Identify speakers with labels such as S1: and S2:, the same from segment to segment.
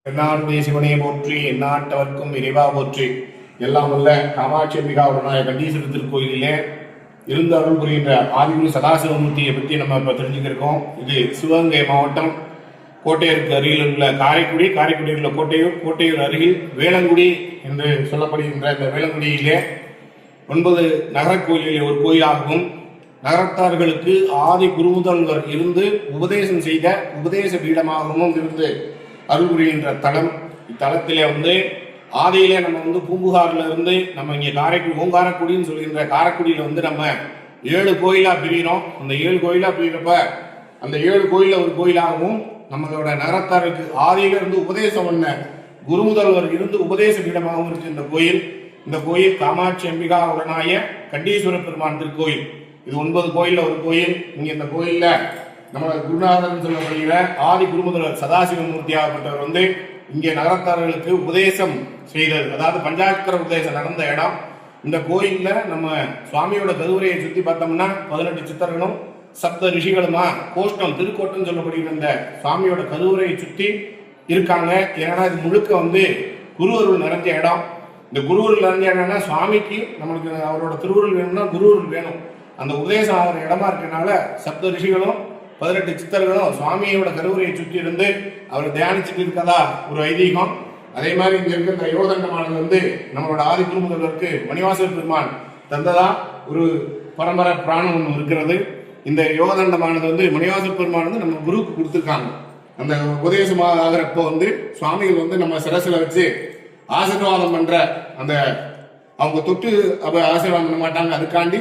S1: எந்நாட்டுடைய சிவனையை போற்றி எந்நாட்டவர்க்கும் இறைவா போற்றி. எல்லாம் வல்ல காமாட்சி அம்பிகாவுடனாய கண்டீஸ்வரர் திருக்கோயிலே இருந்து அருள் புரிகின்ற ஆதிகுரு சதாசிவமூர்த்தியை பற்றி நம்ம இப்போ தெரிஞ்சுக்கிருக்கோம். இது சிவகங்கை மாவட்டம் கோட்டையூருக்கு அருகில் உள்ள காரைக்குடியில் உள்ள கோட்டையூர் அருகில் வேளங்குடி என்று சொல்லப்படுகின்ற இந்த வேளங்குடியிலே 9 நகரக்கோயிலிலே ஒரு கோயிலாகவும் நகரத்தார்களுக்கு ஆதி குருமுதல்வர் இருந்து உபதேசம் செய்த உபதேச பீடமாகவும் இருந்து அருள் புரிகின்ற தலம். இத்தலத்திலே ஆதியிலே நம்ம பூம்புகார்ல இருந்து நம்ம இங்கே காரைக்குடி ஓங்காரக்குடின்னு சொல்கின்ற காரைக்குடியில நம்ம 7 கோயிலா பிரிகிறோம். அந்த 7 கோயிலா பிரிகிறப்ப அந்த 7 கோயில ஒரு கோயிலாகவும் நம்மளோட நகரத்தாருக்கு ஆதியில இருந்து உபதேசம் பண்ண குருமுதல்வர் இருந்து உபதேச பீடமாகவும் இருக்கு இந்த கோயில். இந்த கோயில் காமாட்சி அம்பிகா உடனாய கண்டீஸ்வர பெருமான் திருக்கோயில். இது 9 கோயில்ல ஒரு கோயில். இங்க இந்த கோயில்ல நம்ம குருநாதன் சொல்லப்படுகிற ஆதி குருமுதல்வர் சதாசிவமூர்த்தி ஆகப்பட்டவர் இங்கே நகரத்தார்களுக்கு உபதேசம் செய்தது, அதாவது பஞ்சாட்சர உபதேசம் நடந்த இடம். இந்த கோயில்ல நம்ம சுவாமியோட கருவறையை சுத்தி பார்த்தோம்னா 18 சித்தர்களும் சப்த ரிஷிகளுமா கோஷ்டம் திருக்கோட்டம் சொல்லப்படுகிற இந்த சுவாமியோட கருவறையை சுத்தி இருக்காங்க. ஏன்னா இது முழுக்க குருவருள் நிறைஞ்ச இடம். இந்த குருவருள் நிறைஞ்ச இடம்னா சுவாமிக்கு நம்மளுக்கு அவரோட திருவுருள் வேணும்னா குருவருள் வேணும். அந்த உபதேசம் ஆகிற இடமா இருக்கனால சப்த ரிஷிகளும் 18 சித்தர்களும் சுவாமியோட கருவறையை சுற்றி இருந்து அவர் தியானிச்சுட்டு இருக்கதா ஒரு ஐதீகம். அதே மாதிரி இங்க இருக்க இந்த யோகதண்டமானது நம்மளோட ஆதி குருமுதல்வருக்கு மணிவாசல் பெருமான் தந்ததா ஒரு பரம்பரை பிராணம் ஒன்று இருக்கிறது. இந்த யோகதண்டமானது மணிவாசல் பெருமான் நம்ம குருவுக்கு கொடுத்துருக்காங்க. அந்த உபதேசமாக ஆகிறப்போ சுவாமிகள் நம்ம சிரசில வச்சு ஆசீர்வாதம் பண்ற அந்த அவங்க தொட்டு ஆசீர்வாதம் பண்ண மாட்டாங்க. அதுக்காண்டி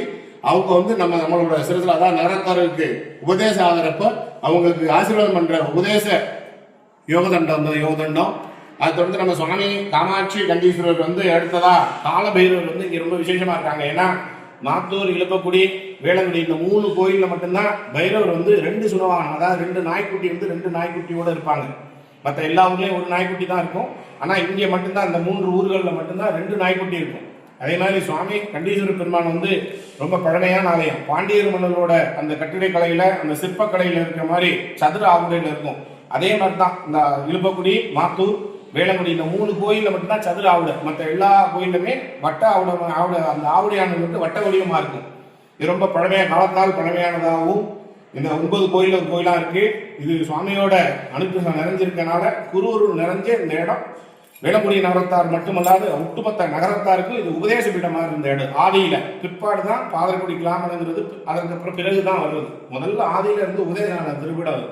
S1: அவங்க நம்மளோட சிறசில அதான் நகரத்தாருக்கு உபதேசம் ஆகிறப்ப அவங்களுக்கு ஆசீர்வாதம் பண்ற உபதேச யோகதண்டம் யோகதண்டம். அதை தொடர்ந்து நம்ம சுவாமி காமாட்சி கண்டீஸ்வரர் அடுத்ததா காலபைரவர் இங்க ரொம்ப விசேஷமா இருக்காங்க. ஏன்னா மாத்தூர் இழுப்பக்குடி வேளங்குடி இந்த 3 கோயில்ல மட்டும்தான் பைரவர் 2 சுனவாகனம், அதாவது 2 நாய்க்குட்டி 2 நாய்க்குட்டியோட இருப்பாங்க. மற்ற எல்லா ஊர்லயும் ஒரு நாய்க்குட்டி தான் இருக்கும். ஆனா இங்கே மட்டும்தான் இந்த 3 ஊர்கள்ல மட்டும்தான் 2 நாய்க்குட்டி இருக்கும். அதே மாதிரி சுவாமி கண்டீஸ்வர பெருமான் ரொம்ப பழமையான ஆலயம். பாண்டியர் மன்னரோட அந்த கட்டிடக்கலையில அந்த சிற்பக்கலையில இருக்கிற மாதிரி சதுர ஆவுடையில இருக்கும். அதே மாதிரி தான் இந்த இழுப்பக்குடி மாத்தூர் வேளங்குடி இந்த 3 கோயில்ல மட்டும்தான் சதுர ஆவுடை. மற்ற எல்லா கோயிலுமே வட்ட ஆவுடை அந்த ஆவுடையானது வட்ட வடிவமா இருக்கும். இது ரொம்ப காலத்தால் பழமையானதாகவும் இந்த 9 கோயில்ல ஒரு கோயிலா இருக்கு. இது சுவாமியோட அனுகிரகம் நிறைஞ்சிருக்கனால குருவருள் நிறைஞ்ச இந்த இடம் வேளங்குடி நகரத்தார் மட்டுமல்லாது ஒட்டுமொத்த நகரத்தாருக்கு இது உபதேச பீடமாக இருந்த இடம். ஆதியில பிற்பாடு தான் பாதக்குடி கிராமங்கிறது அதற்கு பிறகுதான் வருது. முதல்ல ஆதியில இருந்து உபதேச திருவிடம் வருது.